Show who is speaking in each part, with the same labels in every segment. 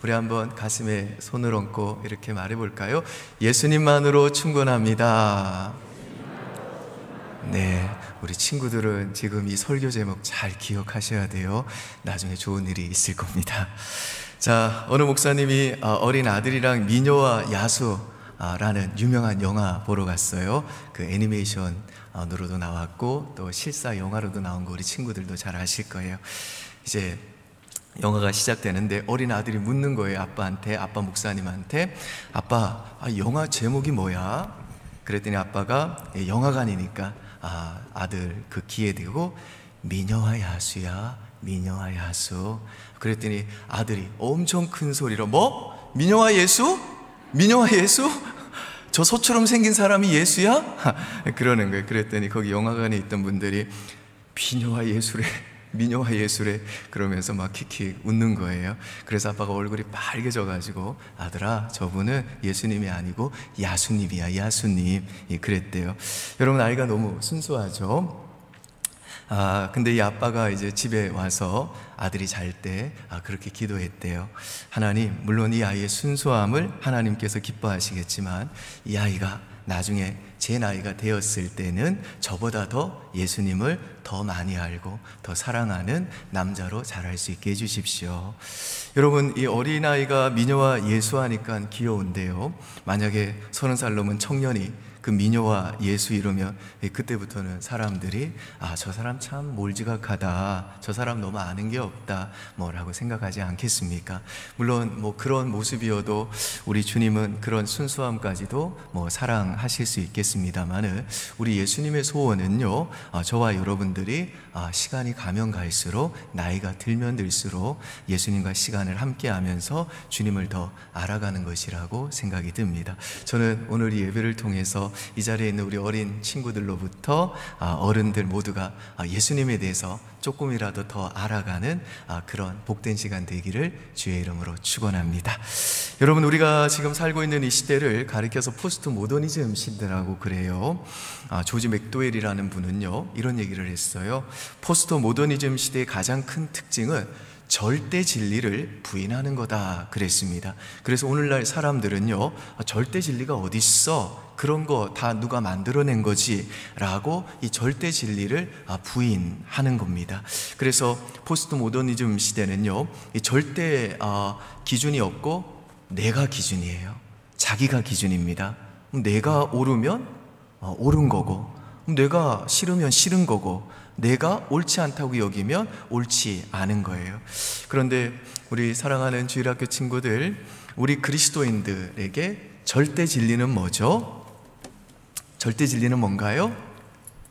Speaker 1: 우리 한번 가슴에 손을 얹고 이렇게 말해볼까요? 예수님만으로 충분합니다. 네, 우리 친구들은 지금 이 설교 제목 잘 기억하셔야 돼요. 나중에 좋은 일이 있을 겁니다. 자, 어느 목사님이 어린 아들이랑 미녀와 야수라는 유명한 영화 보러 갔어요. 그 애니메이션으로도 나왔고 또 실사 영화로도 나온 거 우리 친구들도 잘 아실 거예요. 이제 영화가 시작되는데 어린 아들이 묻는 거예요. 아빠 목사님한테. 아빠, 영화 제목이 뭐야? 그랬더니 아빠가 영화관이니까 아들 그 귀에 대고 미녀와 야수야, 미녀와 야수. 그랬더니 아들이 엄청 큰 소리로 뭐? 미녀와 예수? 미녀와 예수? 저 소처럼 생긴 사람이 예수야? 그러는 거예요. 그랬더니 거기 영화관에 있던 분들이 미녀와 예수래, 미녀와 예수래 그러면서 막 킥킥 웃는 거예요. 그래서 아빠가 얼굴이 빨개져가지고 아들아, 저분은 예수님이 아니고 야수님이야, 야수님. 그랬대요. 여러분, 아이가 너무 순수하죠? 근데 이 아빠가 이제 집에 와서 아들이 잘 때 그렇게 기도했대요. 하나님, 물론 이 아이의 순수함을 하나님께서 기뻐하시겠지만 이 아이가 나중에 제 나이가 되었을 때는 저보다 더 예수님을 더 많이 알고 더 사랑하는 남자로 자랄 수 있게 해주십시오. 여러분, 이 어린아이가 미녀와 예수하니까 귀여운데요, 만약에 30살 넘은 청년이 그 미녀와 예수 이러면 그때부터는 사람들이 저 사람 참 몰지각하다, 저 사람 너무 아는 게 없다 뭐라고 생각하지 않겠습니까? 물론 뭐 그런 모습이어도 우리 주님은 그런 순수함까지도 뭐 사랑하실 수 있겠습니다만은 우리 예수님의 소원은요, 저와 여러분들이 시간이 가면 갈수록, 나이가 들면 들수록 예수님과 시간을 함께 하면서 주님을 더 알아가는 것이라고 생각이 듭니다. 저는 오늘 이 예배를 통해서 이 자리에 있는 우리 어린 친구들로부터 어른들 모두가 예수님에 대해서 조금이라도 더 알아가는 그런 복된 시간 되기를 주의 이름으로 축원합니다. 여러분, 우리가 지금 살고 있는 이 시대를 가리켜서 포스트 모더니즘 시대라고 그래요. 조지 맥도웰이라는 분은요, 이런 얘기를 했어요. 포스트 모더니즘 시대의 가장 큰 특징은 절대 진리를 부인하는 거다 그랬습니다. 그래서 오늘날 사람들은요, 절대 진리가 어디 있어? 그런 거 다 누가 만들어낸 거지? 라고 이 절대 진리를 부인하는 겁니다. 그래서 포스트 모더니즘 시대는요, 이 절대 기준이 없고 내가 기준이에요. 자기가 기준입니다. 내가 옳으면 옳은 거고, 내가 싫으면 싫은 거고, 내가 옳지 않다고 여기면 옳지 않은 거예요. 그런데 우리 사랑하는 주일학교 친구들, 우리 그리스도인들에게 절대 진리는 뭐죠? 절대 진리는 뭔가요?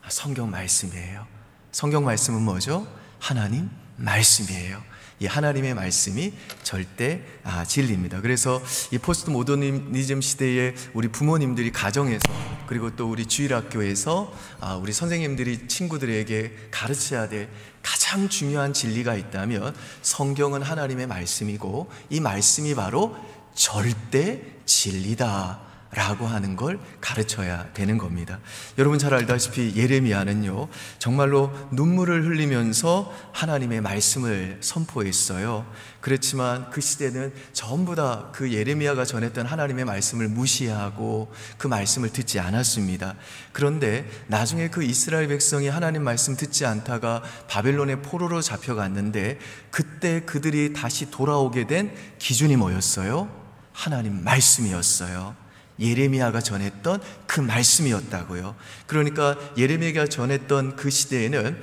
Speaker 1: 성경 말씀이에요. 성경 말씀은 뭐죠? 하나님 말씀이에요. 이 하나님의 말씀이 절대 진리입니다. 그래서 이 포스트 모더니즘 시대에 우리 부모님들이 가정에서, 그리고 또 우리 주일학교에서 우리 선생님들이 친구들에게 가르쳐야 될 가장 중요한 진리가 있다면 성경은 하나님의 말씀이고 이 말씀이 바로 절대 진리다 라고 하는 걸 가르쳐야 되는 겁니다. 여러분 잘 알다시피 예레미야는요, 정말로 눈물을 흘리면서 하나님의 말씀을 선포했어요. 그렇지만 그 시대는 전부 다 그 예레미야가 전했던 하나님의 말씀을 무시하고 그 말씀을 듣지 않았습니다. 그런데 나중에 그 이스라엘 백성이 하나님 말씀 듣지 않다가 바벨론의 포로로 잡혀갔는데, 그때 그들이 다시 돌아오게 된 기준이 뭐였어요? 하나님 말씀이었어요. 예레미야가 전했던 그 말씀이었다고요. 그러니까 예레미야가 전했던 그 시대에는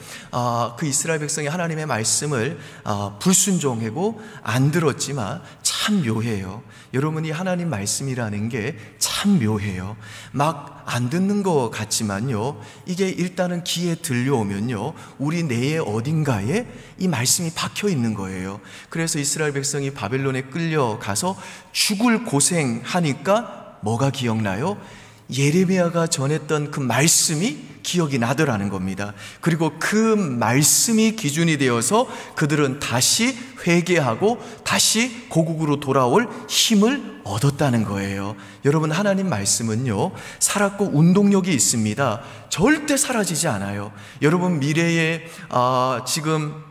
Speaker 1: 그 이스라엘 백성이 하나님의 말씀을 불순종하고 안 들었지만 참 묘해요. 여러분이 하나님 말씀이라는 게 참 묘해요. 막 안 듣는 것 같지만요, 이게 일단은 귀에 들려오면요, 우리 뇌의 어딘가에 이 말씀이 박혀 있는 거예요. 그래서 이스라엘 백성이 바벨론에 끌려가서 죽을 고생하니까 뭐가 기억나요? 예레미야가 전했던 그 말씀이 기억이 나더라는 겁니다. 그리고 그 말씀이 기준이 되어서 그들은 다시 회개하고 다시 고국으로 돌아올 힘을 얻었다는 거예요. 여러분, 하나님 말씀은요, 살았고 운동력이 있습니다. 절대 사라지지 않아요. 여러분, 미래에 지금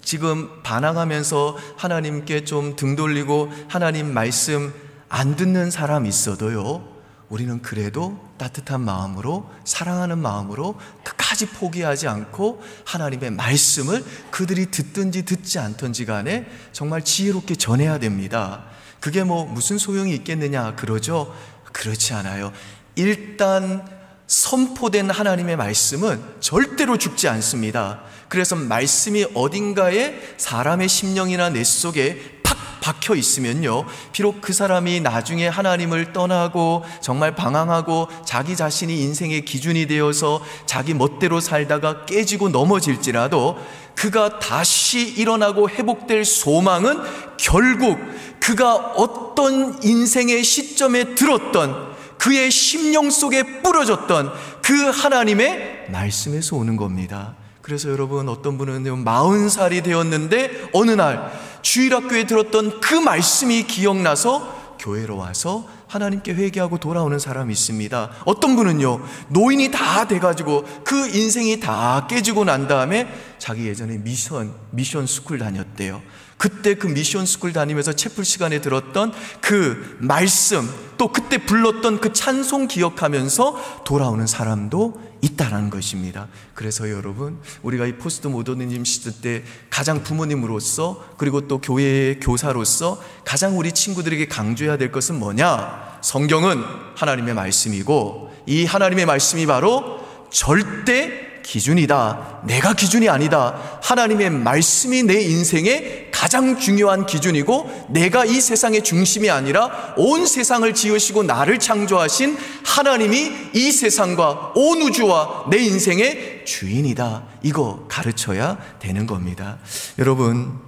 Speaker 1: 지금 반항하면서 하나님께 좀 등 돌리고 하나님 말씀 안 듣는 사람 있어도요, 우리는 그래도 따뜻한 마음으로, 사랑하는 마음으로 끝까지 포기하지 않고 하나님의 말씀을 그들이 듣든지 듣지 않든지 간에 정말 지혜롭게 전해야 됩니다. 그게 뭐 무슨 소용이 있겠느냐 그러죠? 그렇지 않아요. 일단 선포된 하나님의 말씀은 절대로 죽지 않습니다. 그래서 말씀이 어딘가에 사람의 심령이나 뇌 속에 팍 박혀 있으면요, 비록 그 사람이 나중에 하나님을 떠나고 정말 방황하고 자기 자신이 인생의 기준이 되어서 자기 멋대로 살다가 깨지고 넘어질지라도 그가 다시 일어나고 회복될 소망은 결국 그가 어떤 인생의 시점에 들었던, 그의 심령 속에 뿌려졌던 그 하나님의 말씀에서 오는 겁니다. 그래서 여러분, 어떤 분은 40살이 되었는데 어느 날 주일학교에 들었던 그 말씀이 기억나서 교회로 와서 하나님께 회개하고 돌아오는 사람이 있습니다. 어떤 분은요, 노인이 다 돼가지고 그 인생이 다 깨지고 난 다음에 자기 예전에 미션 스쿨 다녔대요. 그때 그 미션 스쿨 다니면서 채플 시간에 들었던 그 말씀, 또 그때 불렀던 그 찬송 기억하면서 돌아오는 사람도 있다라는 것입니다. 그래서 여러분, 우리가 이 포스트 모더니즘 시대 때 가장 부모님으로서, 그리고 또 교회의 교사로서 가장 우리 친구들에게 강조해야 될 것은 뭐냐? 성경은 하나님의 말씀이고, 이 하나님의 말씀이 바로 절대 기준이다. 내가 기준이 아니다. 하나님의 말씀이 내 인생의 가장 중요한 기준이고, 내가 이 세상의 중심이 아니라 온 세상을 지으시고 나를 창조하신 하나님이 이 세상과 온 우주와 내 인생의 주인이다. 이거 가르쳐야 되는 겁니다. 여러분,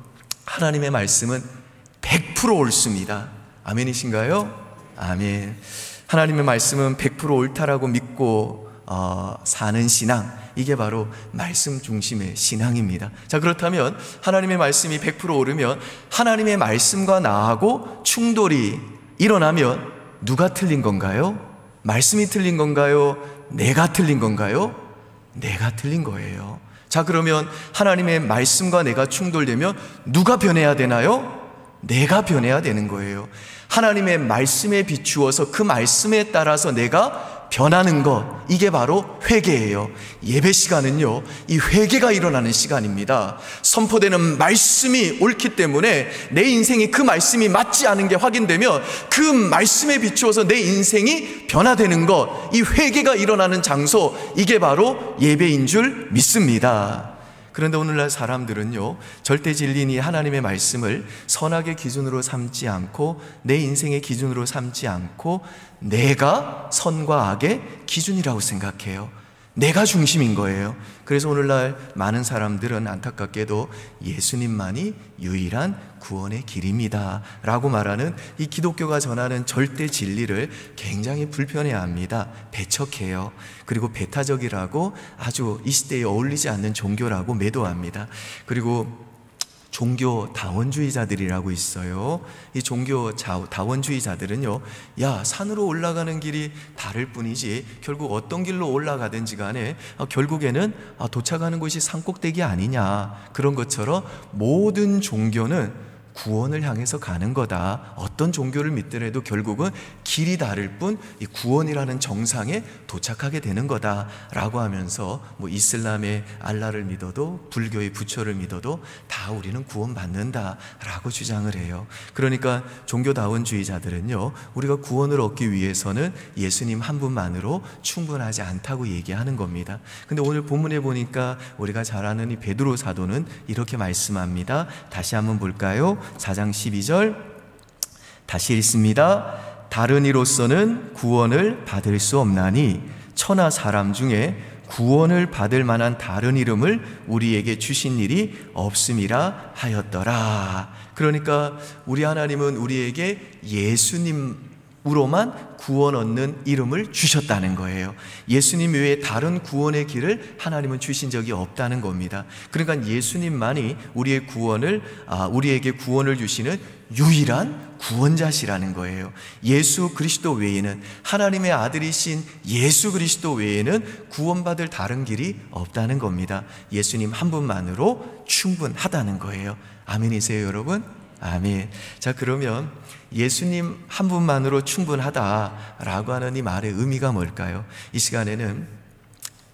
Speaker 1: 하나님의 말씀은 100% 옳습니다. 아멘이신가요? 아멘. 하나님의 말씀은 100% 옳다라고 믿고 사는 신앙, 이게 바로 말씀 중심의 신앙입니다. 자, 그렇다면 하나님의 말씀이 100% 옳으면, 하나님의 말씀과 나하고 충돌이 일어나면 누가 틀린 건가요? 말씀이 틀린 건가요? 내가 틀린 건가요? 내가 틀린 거예요. 자, 그러면 하나님의 말씀과 내가 충돌되면 누가 변해야 되나요? 내가 변해야 되는 거예요. 하나님의 말씀에 비추어서 그 말씀에 따라서 내가 변하는 것, 이게 바로 회개예요. 예배 시간은요, 이 회개가 일어나는 시간입니다. 선포되는 말씀이 옳기 때문에 내 인생이 그 말씀이 맞지 않은 게 확인되면 그 말씀에 비추어서 내 인생이 변화되는 것, 이 회개가 일어나는 장소, 이게 바로 예배인 줄 믿습니다. 그런데 오늘날 사람들은요, 절대 진리니 하나님의 말씀을 선악의 기준으로 삼지 않고, 내 인생의 기준으로 삼지 않고, 내가 선과 악의 기준이라고 생각해요. 내가 중심인 거예요. 그래서 오늘날 많은 사람들은 안타깝게도 예수님만이 유일한 구원의 길입니다 라고 말하는 이 기독교가 전하는 절대 진리를 굉장히 불편해합니다. 배척해요. 그리고 배타적이라고, 아주 이 시대에 어울리지 않는 종교라고 매도합니다. 그리고 종교 다원주의자들이라고 있어요. 이 종교 다원주의자들은요, 야, 산으로 올라가는 길이 다를 뿐이지 결국 어떤 길로 올라가든지 간에 결국에는 도착하는 곳이 산꼭대기 아니냐, 그런 것처럼 모든 종교는 구원을 향해서 가는 거다. 어떤 종교를 믿더라도 결국은 길이 다를 뿐 이 구원이라는 정상에 도착하게 되는 거다라고 하면서, 뭐 이슬람의 알라를 믿어도 불교의 부처를 믿어도 다 우리는 구원받는다라고 주장을 해요. 그러니까 종교다원주의자들은요, 우리가 구원을 얻기 위해서는 예수님 한 분만으로 충분하지 않다고 얘기하는 겁니다. 근데 오늘 본문에 보니까 우리가 잘 아는 이 베드로 사도는 이렇게 말씀합니다. 다시 한번 볼까요? 4장 12절 다시 읽습니다. 다른 이로서는 구원을 받을 수 없나니 천하 사람 중에 구원을 받을 만한 다른 이름을 우리에게 주신 일이 없음이라 하였더라. 그러니까 우리 하나님은 우리에게 예수님 우로만 구원 얻는 이름을 주셨다는 거예요. 예수님 외에 다른 구원의 길을 하나님은 주신 적이 없다는 겁니다. 그러니까 예수님만이 우리에게 구원을 주시는 유일한 구원자시라는 거예요. 예수 그리스도 외에는, 하나님의 아들이신 예수 그리스도 외에는 구원받을 다른 길이 없다는 겁니다. 예수님 한 분만으로 충분하다는 거예요. 아멘이세요, 여러분? 아멘. 자, 그러면 예수님 한 분만으로 충분하다라고 하는 이 말의 의미가 뭘까요? 이 시간에는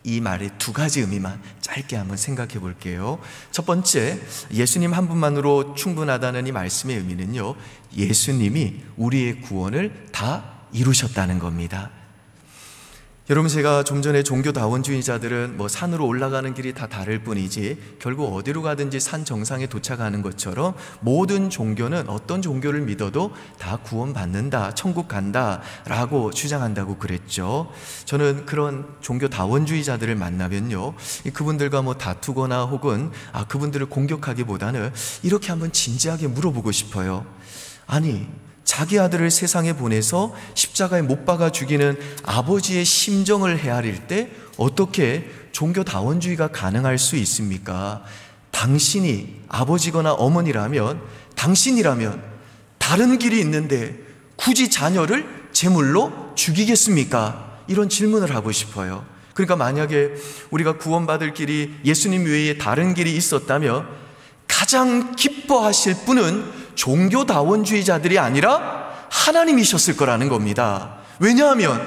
Speaker 1: 이 말의 두 가지 의미만 짧게 한번 생각해 볼게요. 첫 번째, 예수님 한 분만으로 충분하다는 이 말씀의 의미는요, 예수님이 우리의 구원을 다 이루셨다는 겁니다. 여러분, 제가 좀 전에 종교다원주의자들은 산으로 올라가는 길이 다 다를 뿐이지 결국 어디로 가든지 산 정상에 도착하는 것처럼 모든 종교는 어떤 종교를 믿어도 다 구원받는다, 천국 간다 라고 주장한다고 그랬죠. 저는 그런 종교다원주의자들을 만나면요, 그분들과 다투거나 혹은 그분들을 공격하기보다는 이렇게 한번 진지하게 물어보고 싶어요. 아니, 자기 아들을 세상에 보내서 십자가에 못 박아 죽이는 아버지의 심정을 헤아릴 때 어떻게 종교다원주의가 가능할 수 있습니까? 당신이 아버지거나 어머니라면, 당신이라면 다른 길이 있는데 굳이 자녀를 제물로 죽이겠습니까? 이런 질문을 하고 싶어요. 그러니까 만약에 우리가 구원받을 길이 예수님 외에 다른 길이 있었다면 가장 기뻐하실 분은 종교다원주의자들이 아니라 하나님이셨을 거라는 겁니다. 왜냐하면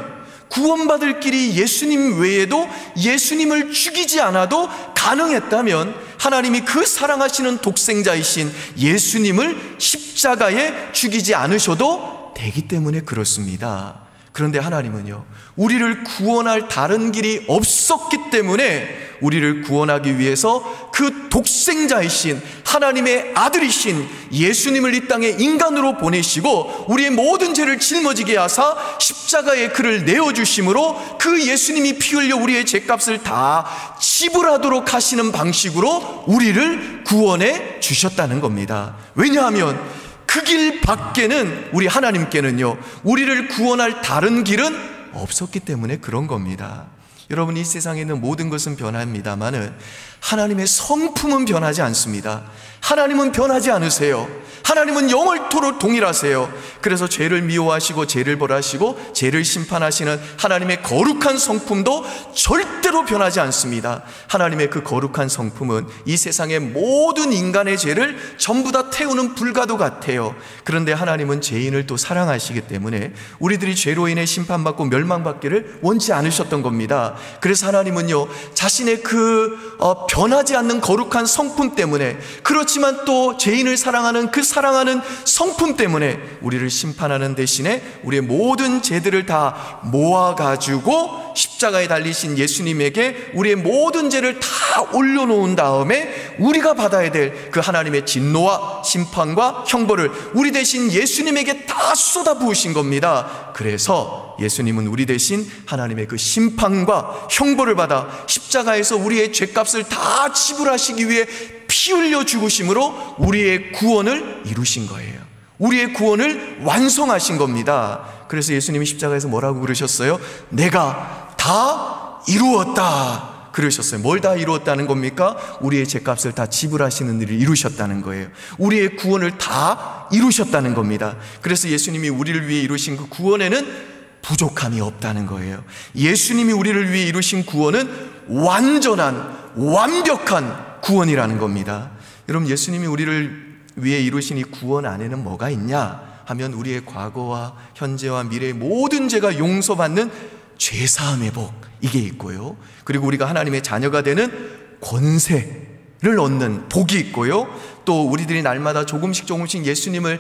Speaker 1: 구원받을 길이 예수님 외에도 예수님을 죽이지 않아도 가능했다면 하나님이 그 사랑하시는 독생자이신 예수님을 십자가에 죽이지 않으셔도 되기 때문에 그렇습니다. 그런데 하나님은요, 우리를 구원할 다른 길이 없었기 때문에 우리를 구원하기 위해서 그 독생자이신 하나님의 아들이신 예수님을 이 땅에 인간으로 보내시고 우리의 모든 죄를 짊어지게 하사 십자가에 그를 내어주심으로 그 예수님이 피 흘려 우리의 죄값을 다 지불하도록 하시는 방식으로 우리를 구원해 주셨다는 겁니다. 왜냐하면 그 길 밖에는, 우리 하나님께는요, 우리를 구원할 다른 길은 없었기 때문에 그런 겁니다. 여러분, 이 세상에 있는 모든 것은 변합니다마는 하나님의 성품은 변하지 않습니다. 하나님은 변하지 않으세요. 하나님은 영원토록 동일하세요. 그래서 죄를 미워하시고 죄를 벌하시고 죄를 심판하시는 하나님의 거룩한 성품도 절대로 변하지 않습니다. 하나님의 그 거룩한 성품은 이 세상의 모든 인간의 죄를 전부 다 태우는 불과도 같아요. 그런데 하나님은 죄인을 또 사랑하시기 때문에 우리들이 죄로 인해 심판받고 멸망받기를 원치 않으셨던 겁니다. 그래서 하나님은요, 자신의 그 변하지 않는 거룩한 성품 때문에, 그렇지만 또 죄인을 사랑하는 그 사랑하는 성품 때문에 우리를 심판하는 대신에 우리의 모든 죄들을 다 모아가지고 십자가에 달리신 예수님에게 우리의 모든 죄를 다 올려놓은 다음에 우리가 받아야 될 그 하나님의 진노와 심판과 형벌을 우리 대신 예수님에게 다 쏟아부으신 겁니다. 그래서 예수님은 우리 대신 하나님의 그 심판과 형벌을 받아 십자가에서 우리의 죄값을 다 지불하시기 위해 피 흘려 죽으심으로 우리의 구원을 이루신 거예요. 우리의 구원을 완성하신 겁니다. 그래서 예수님이 십자가에서 뭐라고 그러셨어요? 내가 다 이루었다 그러셨어요. 뭘 다 이루었다는 겁니까? 우리의 죄값을 다 지불하시는 일을 이루셨다는 거예요. 우리의 구원을 다 이루셨다는 겁니다. 그래서 예수님이 우리를 위해 이루신 그 구원에는 부족함이 없다는 거예요. 예수님이 우리를 위해 이루신 구원은 완전한, 완벽한 구원이라는 겁니다. 여러분, 예수님이 우리를 위해 이루신 이 구원 안에는 뭐가 있냐 하면 우리의 과거와 현재와 미래의 모든 죄가 용서받는 죄사함의 복, 이게 있고요, 그리고 우리가 하나님의 자녀가 되는 권세를 얻는 복이 있고요, 또 우리들이 날마다 조금씩 예수님을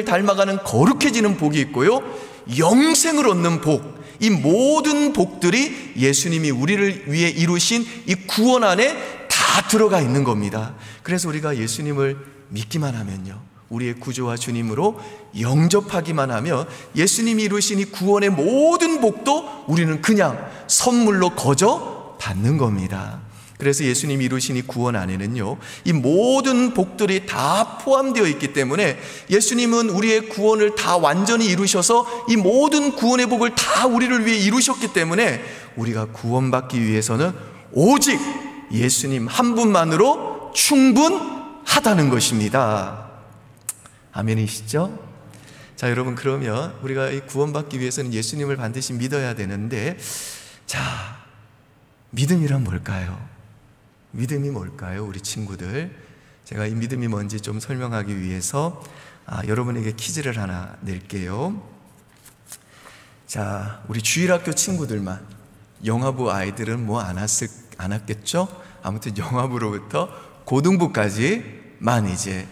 Speaker 1: 닮아가는 거룩해지는 복이 있고요, 영생을 얻는 복, 이 모든 복들이 예수님이 우리를 위해 이루신 이 구원 안에 다 들어가 있는 겁니다. 그래서 우리가 예수님을 믿기만 하면요, 우리의 구주와 주님으로 영접하기만 하면 예수님이 이루신 이 구원의 모든 복도 우리는 그냥 선물로 거저 받는 겁니다. 그래서 예수님이 이루신 이 구원 안에는요, 이 모든 복들이 다 포함되어 있기 때문에 예수님은 우리의 구원을 다 완전히 이루셔서 이 모든 구원의 복을 다 우리를 위해 이루셨기 때문에 우리가 구원받기 위해서는 오직 예수님 한 분만으로 충분하다는 것입니다. 아멘이시죠? 자, 여러분, 그러면 우리가 이 구원받기 위해서는 예수님을 반드시 믿어야 되는데, 자, 믿음이란 뭘까요? 믿음이 뭘까요? 우리 친구들, 제가 이 믿음이 뭔지 좀 설명하기 위해서 여러분에게 퀴즈를 하나 낼게요. 자, 우리 주일학교 친구들만, 영화부 아이들은 뭐 안 왔겠죠? 아무튼 영화부로부터 고등부까지만 이제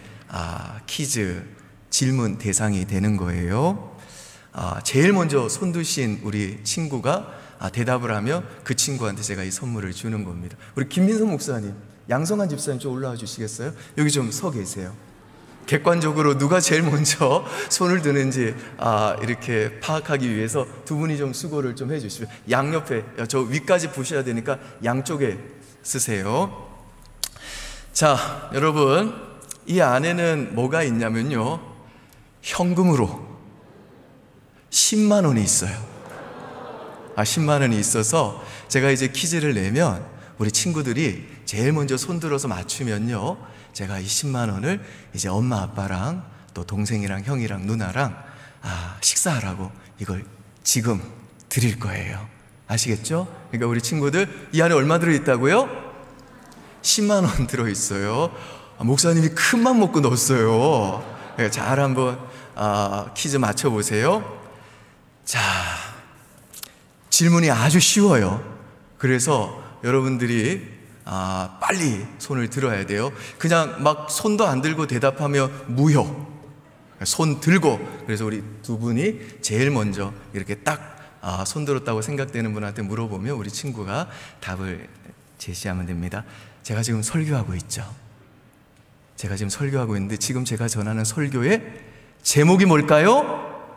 Speaker 1: 퀴즈 질문 대상이 되는 거예요. 제일 먼저 손 드신 우리 친구가 대답을 하면 그 친구한테 제가 이 선물을 주는 겁니다. 우리 김민성 목사님, 양성환 집사님 좀 올라와 주시겠어요? 여기 좀 서 계세요. 객관적으로 누가 제일 먼저 손을 드는지 이렇게 파악하기 위해서 두 분이 좀 수고를 좀 해주시면, 양옆에, 저 위까지 보셔야 되니까 양쪽에 쓰세요. 자, 여러분, 이 안에는 뭐가 있냐면요, 현금으로 10만 원이 있어요. 10만 원이 있어서 제가 이제 퀴즈를 내면 우리 친구들이 제일 먼저 손들어서 맞추면요, 제가 이 10만 원을 이제 엄마 아빠랑 또 동생이랑 형이랑 누나랑 식사하라고 이걸 지금 드릴 거예요. 아시겠죠? 그러니까 우리 친구들, 이 안에 얼마 들어있다고요? 10만 원 들어있어요. 목사님이 큰 맘 먹고 넣었어요. 잘 한번 퀴즈 맞춰보세요. 자, 질문이 아주 쉬워요. 그래서 여러분들이 빨리 손을 들어야 돼요. 그냥 막 손도 안 들고 대답하면 무효. 손 들고, 그래서 우리 두 분이 제일 먼저 이렇게 딱 손 들었다고 생각되는 분한테 물어보면 우리 친구가 답을 제시하면 됩니다. 제가 지금 설교하고 있죠. 제가 지금 설교하고 있는데 지금 제가 전하는 설교의 제목이 뭘까요?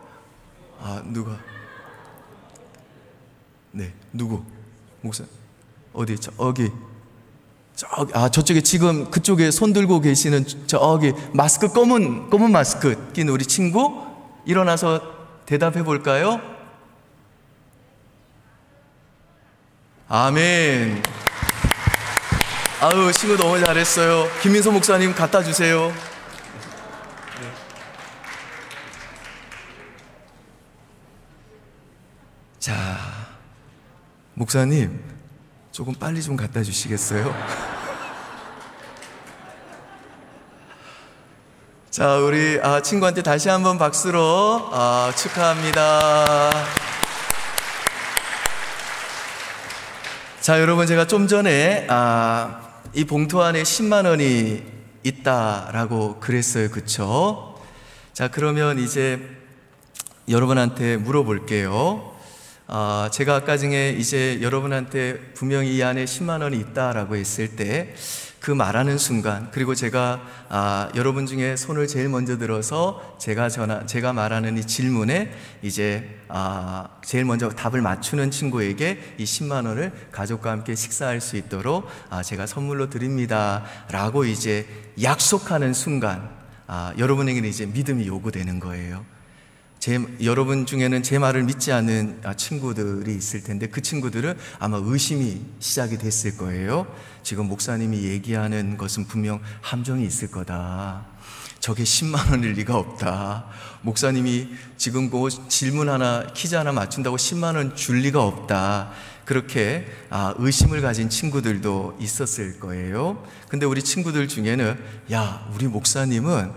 Speaker 1: 누가? 네, 누구? 목사 어디? 저기 저쪽에 지금 그쪽에 손 들고 계시는 저기 마스크, 검은 마스크 낀 우리 친구, 일어나서 대답해 볼까요? 아멘. 아유, 친구 너무 잘했어요. 김민소 목사님 갖다 주세요. 네. 자, 목사님 조금 빨리 좀 갖다 주시겠어요? 자, 우리 친구한테 다시 한번 박수로 축하합니다. 자, 여러분, 제가 좀 전에 이 봉투 안에 10만 원이 있다라고 그랬어요. 그쵸? 자, 그러면 이제 여러분한테 물어볼게요. 제가 아까 중에 이제 여러분한테 분명히 이 안에 10만 원이 있다라고 했을 때 그 말하는 순간, 그리고 제가 여러분 중에 손을 제일 먼저 들어서 제가 말하는 이 질문에 이제 제일 먼저 답을 맞추는 친구에게 이 10만 원을 가족과 함께 식사할 수 있도록 제가 선물로 드립니다 라고 이제 약속하는 순간 여러분에게는 이제 믿음이 요구되는 거예요. 여러분 중에는 제 말을 믿지 않는 친구들이 있을 텐데 그 친구들은 아마 의심이 시작이 됐을 거예요. 지금 목사님이 얘기하는 것은 분명 함정이 있을 거다. 저게 10만 원일 리가 없다. 목사님이 지금 그 질문 하나, 퀴즈 하나 맞춘다고 10만 원 줄 리가 없다. 그렇게 의심을 가진 친구들도 있었을 거예요. 근데 우리 친구들 중에는, 야, 우리 목사님은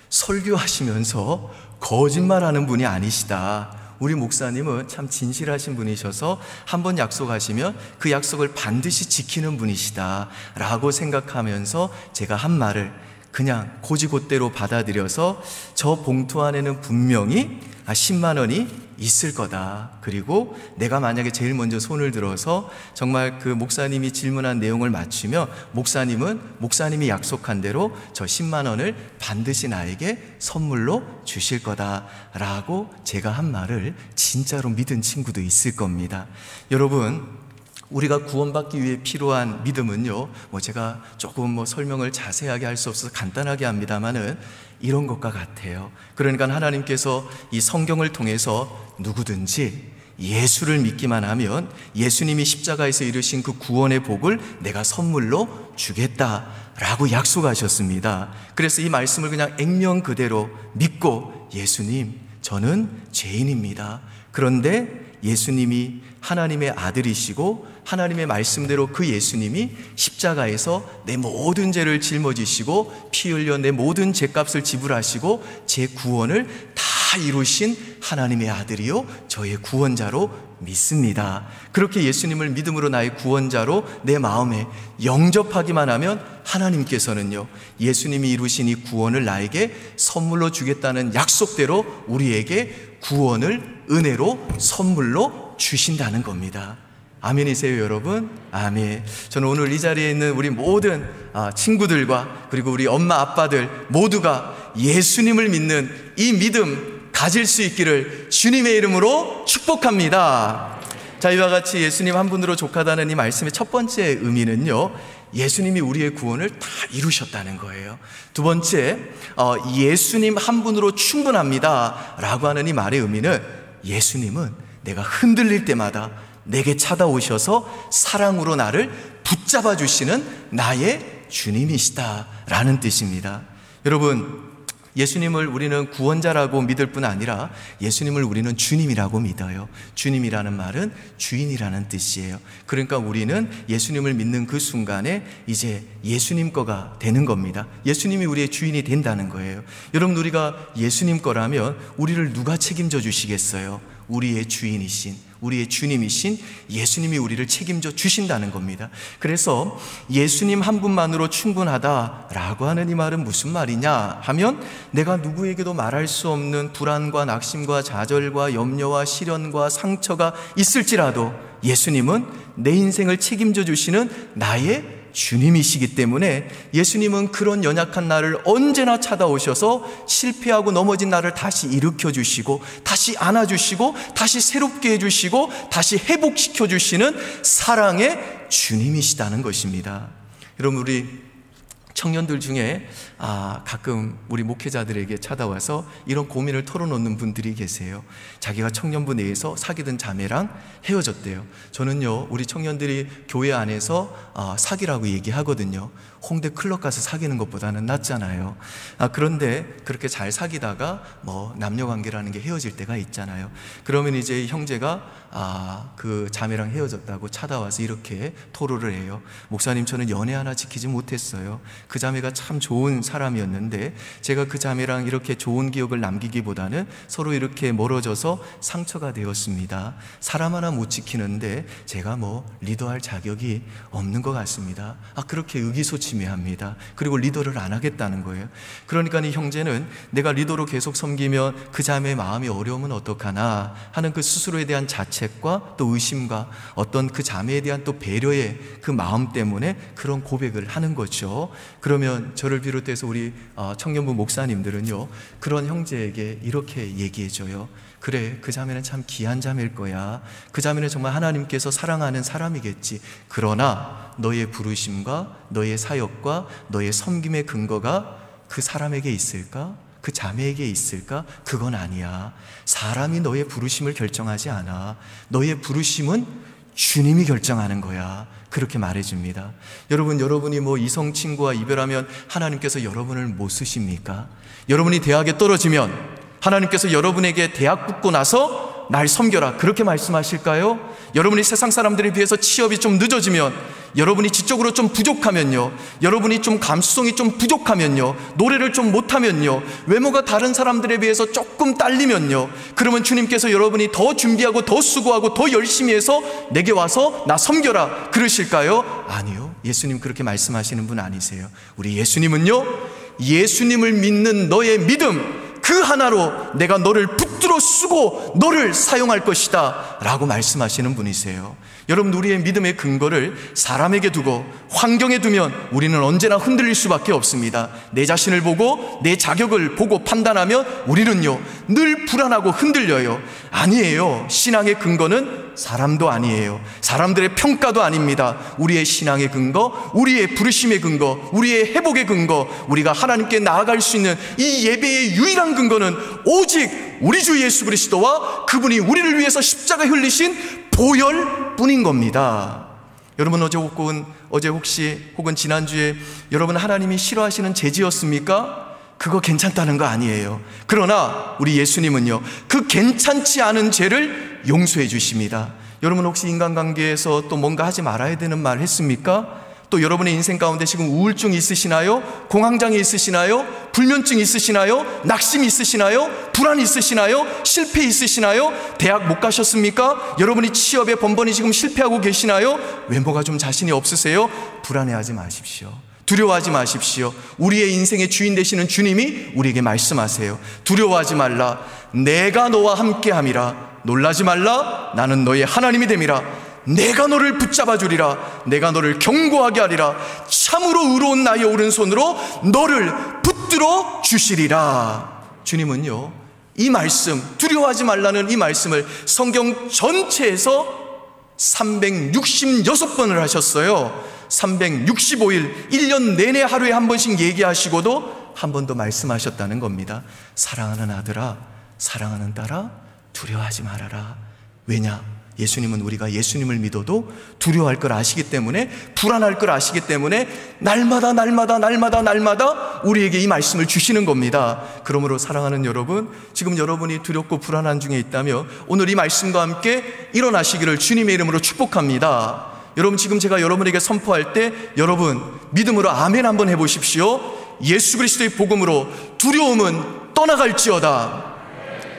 Speaker 1: 설교하시면서 거짓말하는 분이 아니시다. 우리 목사님은 참 진실하신 분이셔서 한번 약속하시면 그 약속을 반드시 지키는 분이시다 라고 생각하면서 제가 한 말을 그냥 고지곳대로 받아들여서 저 봉투 안에는 분명히 10만 원이 있을 거다. 그리고 내가 만약에 제일 먼저 손을 들어서 정말 그 목사님이 질문한 내용을 맞추면 목사님이 약속한 대로 저 10만 원을 반드시 나에게 선물로 주실 거다라고 제가 한 말을 진짜로 믿은 친구도 있을 겁니다. 여러분, 우리가 구원받기 위해 필요한 믿음은요, 제가 조금 설명을 자세하게 할 수 없어서 간단하게 합니다만은 이런 것과 같아요. 그러니까 하나님께서 이 성경을 통해서 누구든지 예수를 믿기만 하면 예수님이 십자가에서 이루신 그 구원의 복을 내가 선물로 주겠다라고 약속하셨습니다. 그래서 이 말씀을 그냥 액면 그대로 믿고, 예수님, 저는 죄인입니다. 그런데 예수님이 하나님의 아들이시고 하나님의 말씀대로 그 예수님이 십자가에서 내 모든 죄를 짊어지시고 피 흘려 내 모든 죄값을 지불하시고 제 구원을 다 이루신 하나님의 아들이요 저의 구원자로 믿습니다. 그렇게 예수님을 믿음으로 나의 구원자로 내 마음에 영접하기만 하면 하나님께서는요, 예수님이 이루신 이 구원을 나에게 선물로 주겠다는 약속대로 우리에게 구원을 은혜로 선물로 주신다는 겁니다. 아멘이세요, 여러분? 아멘. 저는 오늘 이 자리에 있는 우리 모든 친구들과 그리고 우리 엄마 아빠들 모두가 예수님을 믿는 이 믿음 가질 수 있기를 주님의 이름으로 축복합니다. 자, 이와 같이 예수님 한 분으로 족하다는 이 말씀의 첫 번째 의미는요, 예수님이 우리의 구원을 다 이루셨다는 거예요. 두 번째, 예수님 한 분으로 충분합니다 라고 하는 이 말의 의미는, 예수님은 내가 흔들릴 때마다 내게 찾아오셔서 사랑으로 나를 붙잡아 주시는 나의 주님이시다라는 뜻입니다. 여러분, 예수님을 우리는 구원자라고 믿을 뿐 아니라 예수님을 우리는 주님이라고 믿어요. 주님이라는 말은 주인이라는 뜻이에요. 그러니까 우리는 예수님을 믿는 그 순간에 이제 예수님 거가 되는 겁니다. 예수님이 우리의 주인이 된다는 거예요. 여러분, 우리가 예수님 거라면 우리를 누가 책임져 주시겠어요? 우리의 주인이신, 우리의 주님이신 예수님이 우리를 책임져 주신다는 겁니다. 그래서 예수님 한 분만으로 충분하다라고 하는 이 말은 무슨 말이냐 하면, 내가 누구에게도 말할 수 없는 불안과 낙심과 좌절과 염려와 시련과 상처가 있을지라도 예수님은 내 인생을 책임져 주시는 나의 주님이시기 때문에 예수님은 그런 연약한 나를 언제나 찾아오셔서 실패하고 넘어진 나를 다시 일으켜 주시고, 다시 안아주시고, 다시 새롭게 해주시고, 다시 회복시켜 주시는 사랑의 주님이시다는 것입니다. 여러분, 우리 청년들 중에 가끔 우리 목회자들에게 찾아와서 이런 고민을 털어놓는 분들이 계세요. 자기가 청년부 내에서 사귀던 자매랑 헤어졌대요. 저는요, 우리 청년들이 교회 안에서 사귀라고 얘기하거든요. 홍대 클럽 가서 사귀는 것보다는 낫잖아요. 그런데 그렇게 잘 사귀다가 남녀관계라는 게 헤어질 때가 있잖아요. 그러면 이제 형제가 그 자매랑 헤어졌다고 찾아와서 이렇게 토로를 해요. 목사님, 저는 연애 하나 지키지 못했어요. 그 자매가 참 좋은 사람이었는데 제가 그 자매랑 이렇게 좋은 기억을 남기기보다는 서로 이렇게 멀어져서 상처가 되었습니다. 사람 하나 못 지키는데 제가 리더할 자격이 없는 것 같습니다. 그렇게 의기소침해합니다. 그리고 리더를 안 하겠다는 거예요. 그러니까 이 형제는 내가 리더로 계속 섬기면 그 자매의 마음이 어려우면 어떡하나 하는 그 스스로에 대한 자책과 또 의심과 어떤 그 자매에 대한 또 배려의 그 마음 때문에 그런 고백을 하는 거죠. 그러면 저를 비롯해서 우리 청년부 목사님들은요, 그런 형제에게 이렇게 얘기해줘요. 그래, 그 자매는 참 귀한 자매일 거야. 그 자매는 정말 하나님께서 사랑하는 사람이겠지. 그러나 너의 부르심과 너의 사역과 너의 섬김의 근거가 그 사람에게 있을까? 그 자매에게 있을까? 그건 아니야. 사람이 너의 부르심을 결정하지 않아. 너의 부르심은 주님이 결정하는 거야. 그렇게 말해줍니다. 여러분, 여러분이 이성 친구와 이별하면 하나님께서 여러분을 못 쓰십니까? 여러분이 대학에 떨어지면 하나님께서 여러분에게 대학 붙고 나서 날 섬겨라, 그렇게 말씀하실까요? 여러분이 세상 사람들에 비해서 취업이 좀 늦어지면, 여러분이 지적으로 좀 부족하면요, 여러분이 좀 감수성이 좀 부족하면요, 노래를 좀 못하면요, 외모가 다른 사람들에 비해서 조금 딸리면요, 그러면 주님께서 여러분이 더 준비하고 더 수고하고 더 열심히 해서 내게 와서 나 섬겨라 그러실까요? 아니요, 예수님 그렇게 말씀하시는 분 아니세요. 우리 예수님은요, 예수님을 믿는 너의 믿음 그 하나로 내가 너를 붙들어 쓰고 너를 사용할 것이다 라고 말씀하시는 분이세요. 여러분, 우리의 믿음의 근거를 사람에게 두고 환경에 두면 우리는 언제나 흔들릴 수밖에 없습니다. 내 자신을 보고 내 자격을 보고 판단하면 우리는요 늘 불안하고 흔들려요. 아니에요. 신앙의 근거는 사람도 아니에요. 사람들의 평가도 아닙니다. 우리의 신앙의 근거, 우리의 부르심의 근거, 우리의 회복의 근거, 우리가 하나님께 나아갈 수 있는 이 예배의 유일한 근거는 오직 우리 주 예수 그리스도와 그분이 우리를 위해서 십자가 흘리신 보혈뿐인 겁니다. 여러분, 어제 혹은 지난주에 여러분 하나님이 싫어하시는 죄지었습니까? 그거 괜찮다는 거 아니에요. 그러나 우리 예수님은요, 그 괜찮지 않은 죄를 용서해 주십니다. 여러분, 혹시 인간관계에서 또 뭔가 하지 말아야 되는 말 했습니까? 또 여러분의 인생 가운데 지금 우울증 있으시나요? 공황장애 있으시나요? 불면증 있으시나요? 낙심 있으시나요? 불안 있으시나요? 실패 있으시나요? 대학 못 가셨습니까? 여러분이 취업에 번번이 지금 실패하고 계시나요? 외모가 좀 자신이 없으세요? 불안해하지 마십시오. 두려워하지 마십시오. 우리의 인생의 주인 되시는 주님이 우리에게 말씀하세요. 두려워하지 말라. 내가 너와 함께함이라. 놀라지 말라. 나는 너의 하나님이 됨이라. 내가 너를 붙잡아 주리라. 내가 너를 견고하게 하리라. 참으로 의로운 나의 오른손으로 너를 붙들어 주시리라. 주님은요, 이 말씀, 두려워하지 말라는 이 말씀을 성경 전체에서 366번을 하셨어요. 365일 1년 내내 하루에 한 번씩 얘기하시고도 한 번 더 말씀하셨다는 겁니다. 사랑하는 아들아, 사랑하는 딸아, 두려워하지 말아라. 왜냐? 예수님은 우리가 예수님을 믿어도 두려워할 걸 아시기 때문에, 불안할 걸 아시기 때문에 날마다 우리에게 이 말씀을 주시는 겁니다. 그러므로 사랑하는 여러분, 지금 여러분이 두렵고 불안한 중에 있다면 오늘 이 말씀과 함께 일어나시기를 주님의 이름으로 축복합니다. 여러분, 지금 제가 여러분에게 선포할 때 여러분 믿음으로 아멘 한번 해보십시오. 예수 그리스도의 복음으로 두려움은 떠나갈지어다.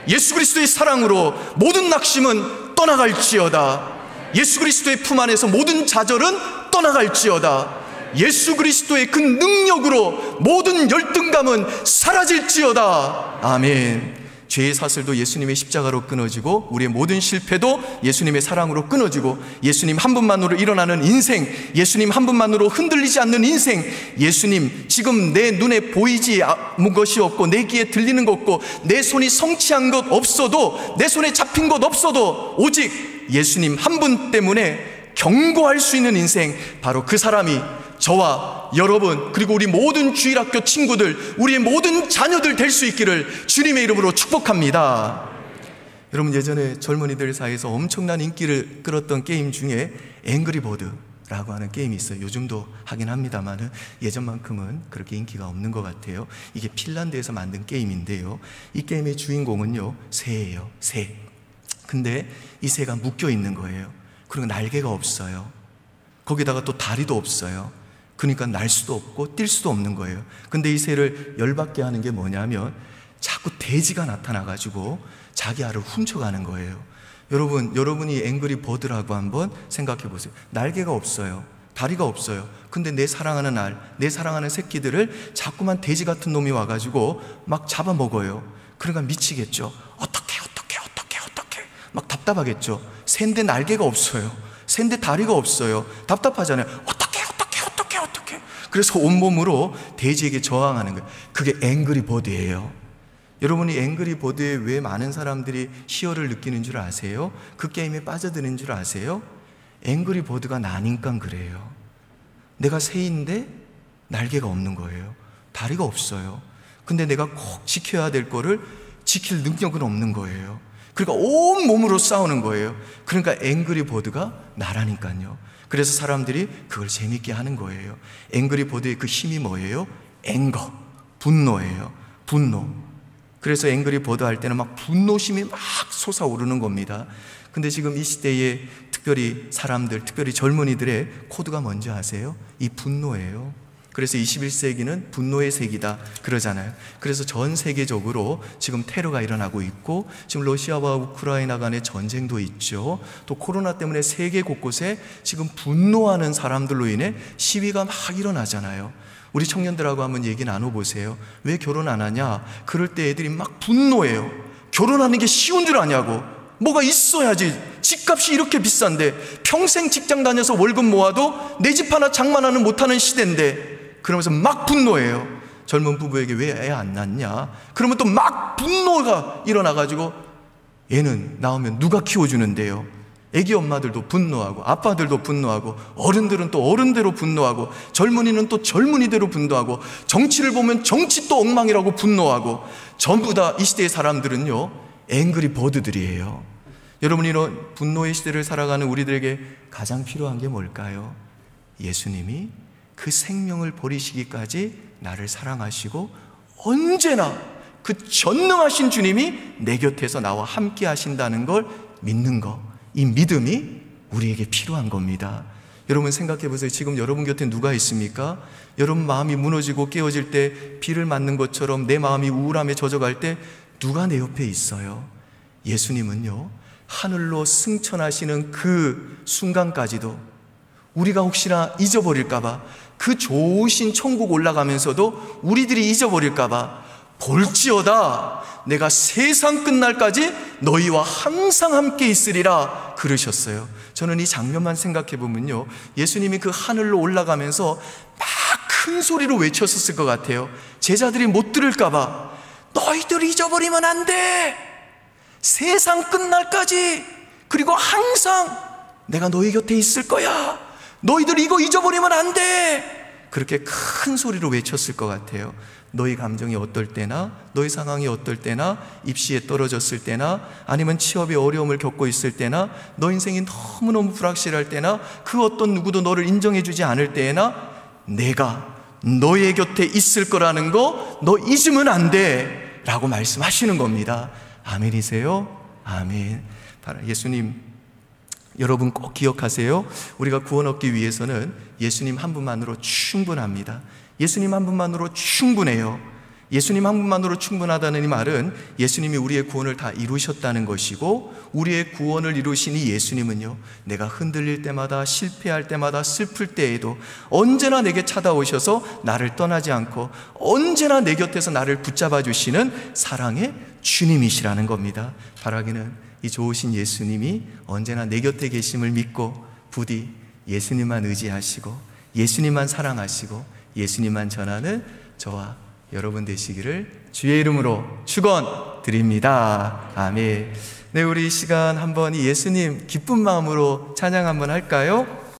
Speaker 1: 예수 그리스도의 사랑으로 모든 낙심은 떠나갈지어다. 예수 그리스도의 품 안에서 모든 좌절은 떠나갈지어다. 예수 그리스도의 그 능력으로 모든 열등감은 사라질지어다. 아멘. 죄의 사슬도 예수님의 십자가로 끊어지고, 우리의 모든 실패도 예수님의 사랑으로 끊어지고, 예수님 한 분만으로 일어나는 인생, 예수님 한 분만으로 흔들리지 않는 인생, 예수님 지금 내 눈에 보이지 않는 것이 없고, 내 귀에 들리는 것 없고, 내 손이 성취한 것 없어도, 내 손에 잡힌 것 없어도 오직 예수님 한 분 때문에 경고할 수 있는 인생, 바로 그 사람이 저와 여러분, 그리고 우리 모든 주일학교 친구들, 우리의 모든 자녀들 될 수 있기를 주님의 이름으로 축복합니다. 여러분, 예전에 젊은이들 사이에서 엄청난 인기를 끌었던 게임 중에 앵그리버드라고 하는 게임이 있어요. 요즘도 하긴 합니다만 예전만큼은 그렇게 인기가 없는 것 같아요. 이게 핀란드에서 만든 게임인데요, 이 게임의 주인공은요, 새예요. 새. 근데 이 새가 묶여 있는 거예요. 그리고 날개가 없어요. 거기다가 또 다리도 없어요. 그러니까 날 수도 없고 뛸 수도 없는 거예요. 근데 이 새를 열받게 하는 게 뭐냐면 자꾸 돼지가 나타나가지고 자기 알을 훔쳐가는 거예요. 여러분이 앵그리 버드라고 한번 생각해 보세요. 날개가 없어요. 다리가 없어요. 근데 내 사랑하는 알, 내 사랑하는 새끼들을 자꾸만 돼지 같은 놈이 와가지고 막 잡아먹어요. 그러니까 미치겠죠. 어떻게 막 답답하겠죠. 새인데 날개가 없어요. 새인데 다리가 없어요. 답답하잖아요. 어떻게. 그래서 온몸으로 돼지에게 저항하는 거예요. 그게 앵그리 버드예요. 여러분이 앵그리 버드에 왜 많은 사람들이 희열을 느끼는 줄 아세요? 그 게임에 빠져드는 줄 아세요? 앵그리 버드가 나니까 그래요. 내가 새인데 날개가 없는 거예요. 다리가 없어요. 근데 내가 꼭 지켜야 될 거를 지킬 능력은 없는 거예요. 그러니까 온 몸으로 싸우는 거예요. 그러니까 앵그리 버드가 나라니까요. 그래서 사람들이 그걸 재밌게 하는 거예요. 앵그리 버드의 그 힘이 뭐예요? 앵거, 분노예요. 분노. 그래서 앵그리 버드 할 때는 막 분노심이 막 솟아오르는 겁니다. 근데 지금 이 시대에 특별히 사람들, 특별히 젊은이들의 코드가 뭔지 아세요? 이 분노예요. 그래서 21세기는 분노의 세기다 그러잖아요. 그래서 전 세계적으로 지금 테러가 일어나고 있고, 지금 러시아와 우크라이나 간의 전쟁도 있죠. 또 코로나 때문에 세계 곳곳에 지금 분노하는 사람들로 인해 시위가 막 일어나잖아요. 우리 청년들하고 한번 얘기 나눠보세요. 왜 결혼 안 하냐? 그럴 때 애들이 막 분노해요. 결혼하는 게 쉬운 줄 아냐고. 뭐가 있어야지. 집값이 이렇게 비싼데, 평생 직장 다녀서 월급 모아도 내 집 하나 장만하는 못하는 시대인데, 그러면서 막 분노해요. 젊은 부부에게 왜 애 안 낳냐? 그러면 또 막 분노가 일어나가지고 애는 낳으면 누가 키워주는데요? 애기 엄마들도 분노하고 아빠들도 분노하고 어른들은 또 어른대로 분노하고 젊은이는 또 젊은이대로 분노하고 정치를 보면 정치 또 엉망이라고 분노하고 전부 다 이 시대의 사람들은요 앵그리 버드들이에요. 여러분, 이런 분노의 시대를 살아가는 우리들에게 가장 필요한 게 뭘까요? 예수님이 그 생명을 버리시기까지 나를 사랑하시고 언제나 그 전능하신 주님이 내 곁에서 나와 함께 하신다는 걸 믿는 것, 이 믿음이 우리에게 필요한 겁니다. 여러분 생각해 보세요. 지금 여러분 곁에 누가 있습니까? 여러분 마음이 무너지고 깨어질 때 비를 맞는 것처럼 내 마음이 우울함에 젖어갈 때 누가 내 옆에 있어요? 예수님은요 하늘로 승천하시는 그 순간까지도 우리가 혹시나 잊어버릴까봐, 그 좋으신 천국 올라가면서도 우리들이 잊어버릴까봐 볼지어다 내가 세상 끝날까지 너희와 항상 함께 있으리라 그러셨어요. 저는 이 장면만 생각해 보면요 예수님이 그 하늘로 올라가면서 막 큰 소리로 외쳤었을 것 같아요. 제자들이 못 들을까봐 너희들 잊어버리면 안 돼, 세상 끝날까지, 그리고 항상 내가 너희 곁에 있을 거야, 너희들 이거 잊어버리면 안 돼, 그렇게 큰 소리로 외쳤을 것 같아요. 너희 감정이 어떨 때나, 너희 상황이 어떨 때나, 입시에 떨어졌을 때나, 아니면 취업에 어려움을 겪고 있을 때나, 너 인생이 너무너무 불확실할 때나, 그 어떤 누구도 너를 인정해 주지 않을 때에나 내가 너의 곁에 있을 거라는 거 너 잊으면 안 돼 라고 말씀하시는 겁니다. 아멘이세요? 아멘. 예수님, 여러분 꼭 기억하세요. 우리가 구원 얻기 위해서는 예수님 한 분만으로 충분합니다. 예수님 한 분만으로 충분해요. 예수님 한 분만으로 충분하다는 이 말은 예수님이 우리의 구원을 다 이루셨다는 것이고, 우리의 구원을 이루신 이 예수님은요 내가 흔들릴 때마다, 실패할 때마다, 슬플 때에도 언제나 내게 찾아오셔서 나를 떠나지 않고 언제나 내 곁에서 나를 붙잡아 주시는 사랑의 주님이시라는 겁니다. 바라기는 이 좋으신 예수님이 언제나 내 곁에 계심을 믿고 부디 예수님만 의지하시고 예수님만 사랑하시고 예수님만 전하는 저와 여러분 되시기를 주의 이름으로 축원드립니다. 아멘. 네, 우리 이 시간 한번 이 예수님 기쁜 마음으로 찬양 한번 할까요?